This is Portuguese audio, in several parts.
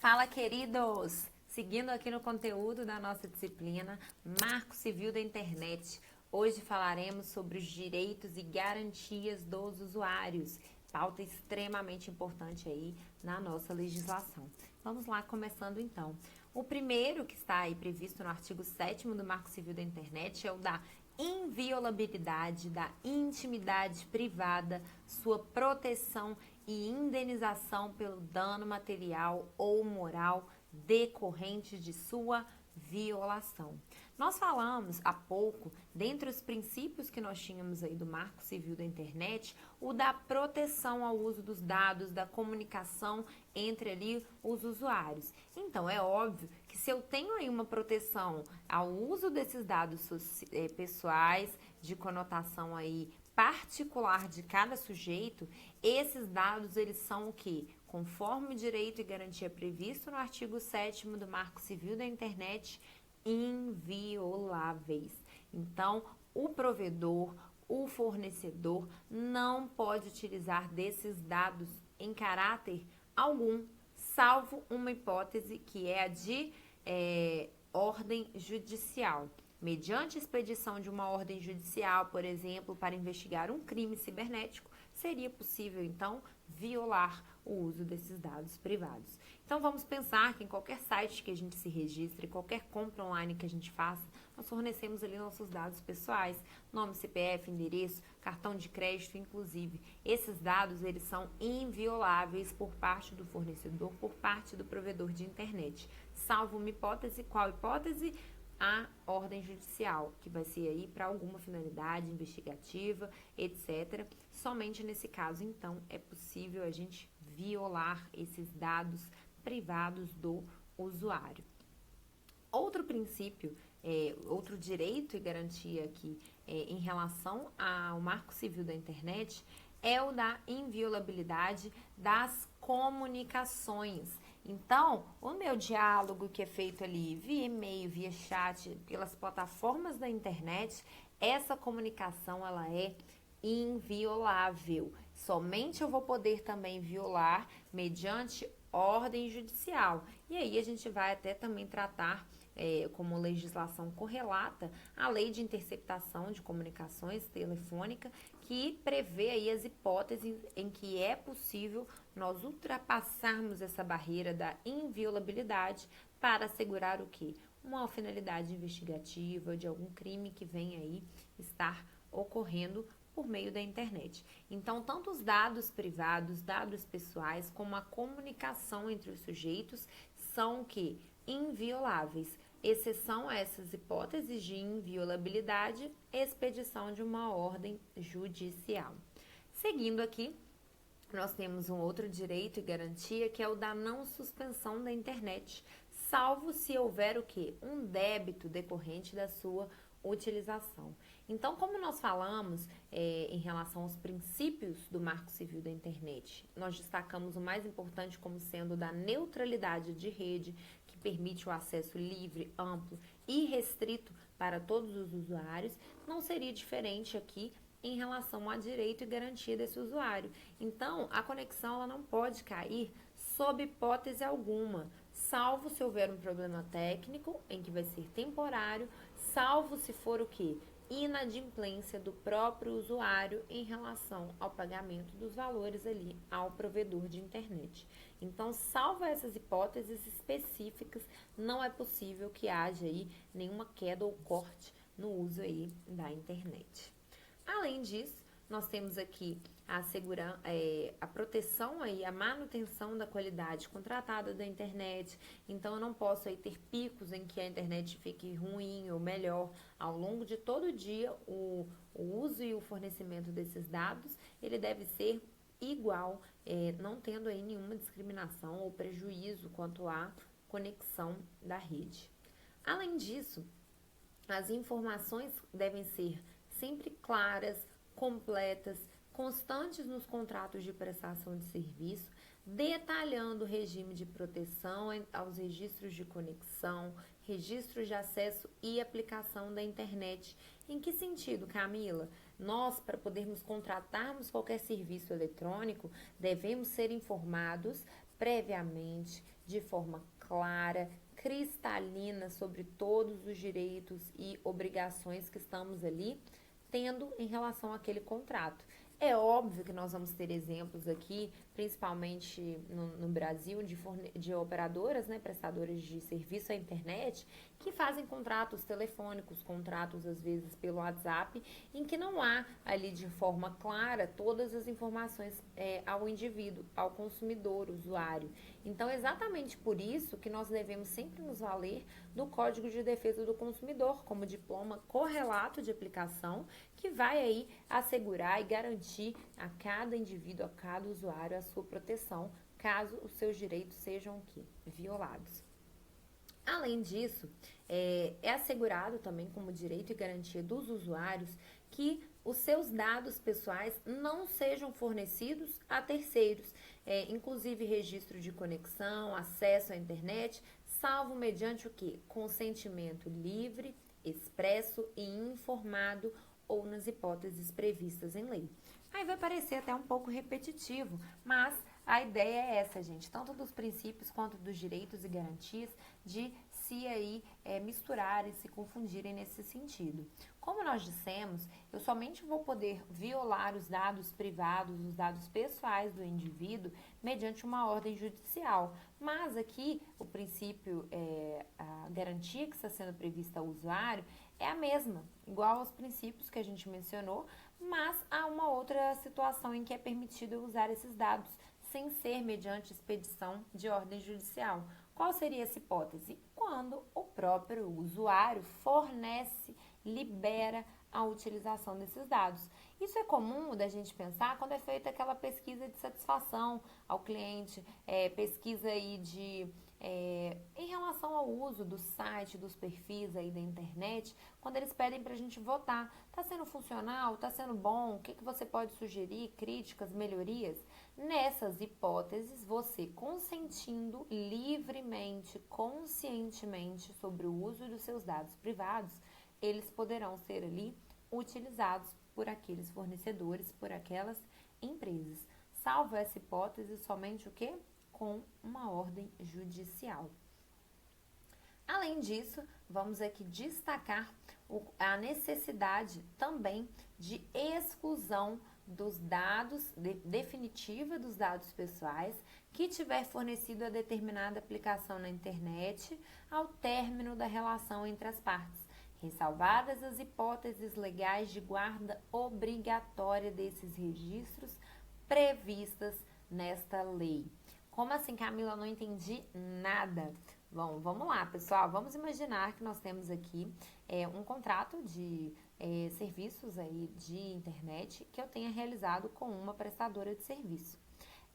Fala, queridos! Seguindo aqui no conteúdo da nossa disciplina, Marco Civil da Internet. Hoje falaremos sobre os direitos e garantias dos usuários, pauta extremamente importante aí na nossa legislação. Vamos lá, começando então. O primeiro que está aí previsto no artigo 7º do Marco Civil da Internet é o da inviolabilidade da intimidade privada, sua proteção e indenização pelo dano material ou moral decorrente de sua violação. Nós falamos há pouco, dentre os princípios que nós tínhamos aí do Marco Civil da Internet, o da proteção ao uso dos dados, da comunicação entre ali os usuários. Então, é óbvio que se eu tenho aí uma proteção ao uso desses dados pessoais, de conotação aí particular de cada sujeito, esses dados eles são o quê? Conforme o direito e garantia previsto no artigo 7º do Marco Civil da Internet, invioláveis. Então, o provedor, o fornecedor não pode utilizar desses dados em caráter algum, salvo uma hipótese que é a de ordem judicial. Mediante expedição de uma ordem judicial, por exemplo, para investigar um crime cibernético, seria possível, então, violar o uso desses dados privados. Então, vamos pensar que em qualquer site que a gente se registre, qualquer compra online que a gente faça, nós fornecemos ali nossos dados pessoais, nome, CPF, endereço, cartão de crédito, inclusive. Esses dados, eles são invioláveis por parte do fornecedor, por parte do provedor de internet. Salvo uma hipótese, qual hipótese? A ordem judicial, que vai ser aí para alguma finalidade investigativa, etc. Somente nesse caso, então, é possível a gente violar esses dados privados do usuário. Outro princípio, outro direito e garantia aqui em relação ao Marco Civil da Internet é o da inviolabilidade das comunicações. Então, o meu diálogo que é feito ali via e-mail, via chat, pelas plataformas da internet, essa comunicação ela é inviolável. Somente eu vou poder também violar mediante ordem judicial. E aí a gente vai até também tratar como legislação correlata a lei de interceptação de comunicações telefônica, que prevê aí as hipóteses em que é possível nós ultrapassarmos essa barreira da inviolabilidade para assegurar o quê? Uma finalidade investigativa de algum crime que venha aí estar ocorrendo por meio da internet. Então, tanto os dados privados, dados pessoais, como a comunicação entre os sujeitos são que invioláveis. Exceção a essas hipóteses de inviolabilidade, expedição de uma ordem judicial. Seguindo aqui, nós temos um outro direito e garantia que é o da não suspensão da internet, salvo se houver o quê? Um débito decorrente da sua utilização. Então, como nós falamos em relação aos princípios do Marco Civil da Internet, nós destacamos o mais importante como sendo da neutralidade de rede, que permite o acesso livre, amplo e restrito para todos os usuários. Não seria diferente aqui em relação a direito e garantia desse usuário. Então, a conexão ela não pode cair sob hipótese alguma, salvo se houver um problema técnico, em que vai ser temporário, salvo se for o quê? Inadimplência do próprio usuário em relação ao pagamento dos valores ali ao provedor de internet. Então, salvo essas hipóteses específicas, não é possível que haja aí nenhuma queda ou corte no uso aí da internet. Além disso, nós temos aqui a proteção e a manutenção da qualidade contratada da internet. Então, eu não posso aí ter picos em que a internet fique ruim ou melhor. Ao longo de todo o dia, o uso e o fornecimento desses dados, ele deve ser igual, não tendo aí nenhuma discriminação ou prejuízo quanto à conexão da rede. Além disso, as informações devem ser sempre claras, completas, constantes nos contratos de prestação de serviço, detalhando o regime de proteção aos registros de conexão, registros de acesso e aplicação da internet. Em que sentido, Camila? Nós, para podermos contratarmos qualquer serviço eletrônico, devemos ser informados previamente, de forma clara, cristalina sobre todos os direitos e obrigações que estamos ali tendo em relação àquele contrato. É óbvio que nós vamos ter exemplos aqui, principalmente no Brasil, de operadoras, né, prestadoras de serviço à internet, que fazem contratos telefônicos, contratos às vezes pelo WhatsApp, em que não há ali de forma clara todas as informações ao indivíduo, ao consumidor, usuário. Então, exatamente por isso que nós devemos sempre nos valer do Código de Defesa do Consumidor como diploma correlato de aplicação, que vai aí assegurar e garantir a cada indivíduo, a cada usuário, a sua proteção, caso os seus direitos sejam o quê? Violados. Além disso, é assegurado também como direito e garantia dos usuários que os seus dados pessoais não sejam fornecidos a terceiros, inclusive registro de conexão, acesso à internet, salvo mediante o quê? Consentimento livre, expresso e informado ou nas hipóteses previstas em lei. Aí vai parecer até um pouco repetitivo, mas a ideia é essa, gente, tanto dos princípios quanto dos direitos e garantias, de se aí misturarem, se confundirem nesse sentido. Como nós dissemos, eu somente vou poder violar os dados privados, os dados pessoais do indivíduo, mediante uma ordem judicial. Mas aqui, o princípio, a garantia que está sendo prevista ao usuário é a mesma, igual aos princípios que a gente mencionou, mas há uma outra situação em que é permitido usar esses dados, sem ser mediante expedição de ordem judicial. Qual seria essa hipótese? Quando o próprio usuário fornece, libera a utilização desses dados. Isso é comum da gente pensar quando é feita aquela pesquisa de satisfação ao cliente, pesquisa aí em relação ao uso do site, dos perfis aí da internet, quando eles pedem para a gente votar. Está sendo funcional? Está sendo bom? O que você pode sugerir? Críticas, melhorias? Nessas hipóteses, você consentindo livremente, conscientemente sobre o uso dos seus dados privados, eles poderão ser ali utilizados por aqueles fornecedores, por aquelas empresas. Salvo essa hipótese, somente o quê? Com uma ordem judicial. Além disso, vamos aqui destacar a necessidade também de exclusão dos dados, definitiva dos dados pessoais, que tiver fornecido a determinada aplicação na internet ao término da relação entre as partes, ressalvadas as hipóteses legais de guarda obrigatória desses registros previstas nesta lei. Como assim, Camila? Eu não entendi nada. Bom, vamos lá, pessoal. Vamos imaginar que nós temos aqui um contrato de serviços aí de internet que eu tenha realizado com uma prestadora de serviço.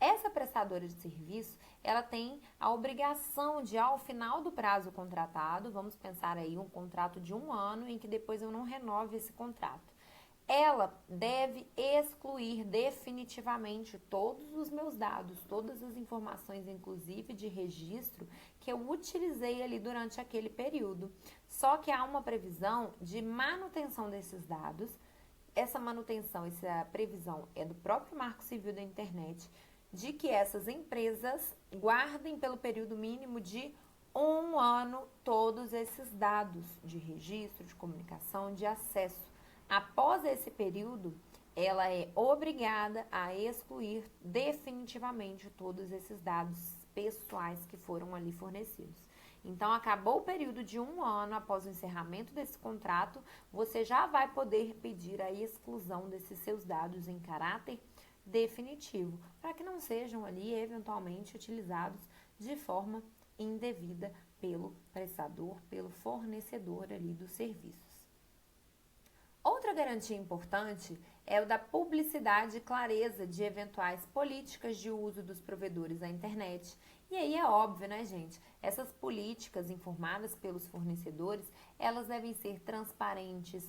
Essa prestadora de serviço, ela tem a obrigação de, ao final do prazo contratado, vamos pensar aí um contrato de 1 ano em que depois eu não renove esse contrato, ela deve excluir definitivamente todos os meus dados, todas as informações, inclusive de registro, que eu utilizei ali durante aquele período. Só que há uma previsão de manutenção desses dados. Essa manutenção, essa previsão é do próprio Marco Civil da Internet, de que essas empresas guardem pelo período mínimo de 1 ano todos esses dados de registro, de comunicação, de acesso. Após esse período, ela é obrigada a excluir definitivamente todos esses dados pessoais que foram ali fornecidos. Então, acabou o período de 1 ano após o encerramento desse contrato, você já vai poder pedir a exclusão desses seus dados em caráter definitivo, para que não sejam ali eventualmente utilizados de forma indevida pelo prestador, pelo fornecedor ali dos serviços. Outra garantia importante é o da publicidade e clareza de eventuais políticas de uso dos provedores da internet. E aí é óbvio, né, gente? Essas políticas informadas pelos fornecedores, elas devem ser transparentes,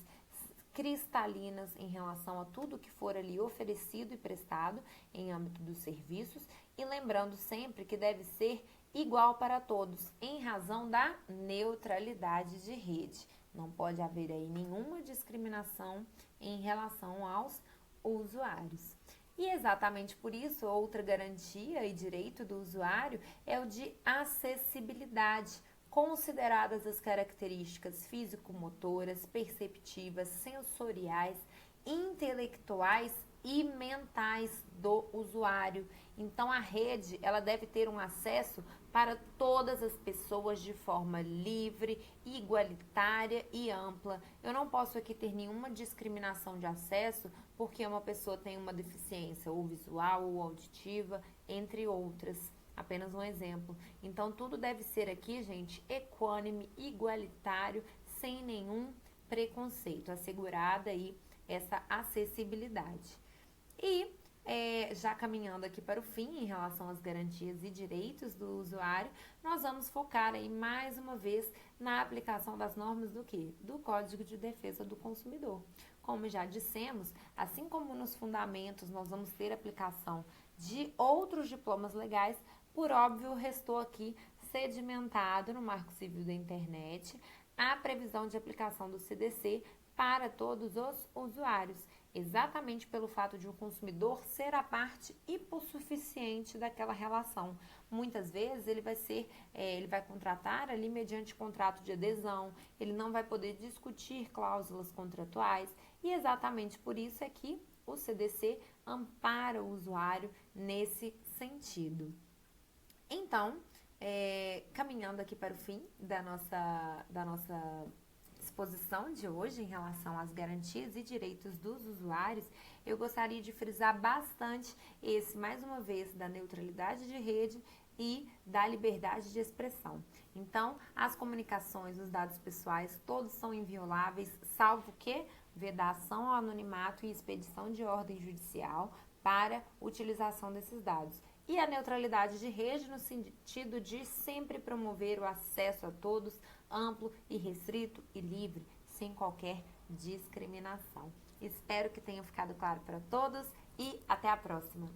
cristalinas em relação a tudo que for ali oferecido e prestado em âmbito dos serviços, e lembrando sempre que deve ser igual para todos, em razão da neutralidade de rede. Não pode haver aí nenhuma discriminação em relação aos usuários. E exatamente por isso, outra garantia e direito do usuário é o de acessibilidade, consideradas as características físico-motoras, perceptivas, sensoriais, intelectuais e mentais do usuário. Então a rede, ela deve ter um acesso para todas as pessoas de forma livre, igualitária e ampla. Eu não posso aqui ter nenhuma discriminação de acesso porque uma pessoa tem uma deficiência ou visual ou auditiva, entre outras. Apenas um exemplo. Então, tudo deve ser aqui, gente, equânime, igualitário, sem nenhum preconceito. Assegurada aí essa acessibilidade. E já caminhando aqui para o fim, em relação às garantias e direitos do usuário, nós vamos focar aí mais uma vez na aplicação das normas do quê? Do Código de Defesa do Consumidor. Como já dissemos, assim como nos fundamentos nós vamos ter aplicação de outros diplomas legais, por óbvio, restou aqui sedimentado no Marco Civil da Internet a previsão de aplicação do CDC para todos os usuários, exatamente pelo fato de o consumidor ser a parte hipossuficiente daquela relação. Muitas vezes ele vai contratar ali mediante contrato de adesão, ele não vai poder discutir cláusulas contratuais e exatamente por isso é que o CDC ampara o usuário nesse sentido. Então, caminhando aqui para o fim da nossa exposição de hoje em relação às garantias e direitos dos usuários, eu gostaria de frisar bastante mais uma vez, da neutralidade de rede e da liberdade de expressão. Então, as comunicações, os dados pessoais, todos são invioláveis, salvo que vedação ao anonimato e expedição de ordem judicial para utilização desses dados. E a neutralidade de rede no sentido de sempre promover o acesso a todos, amplo e restrito e livre, sem qualquer discriminação. Espero que tenha ficado claro para todos e até a próxima!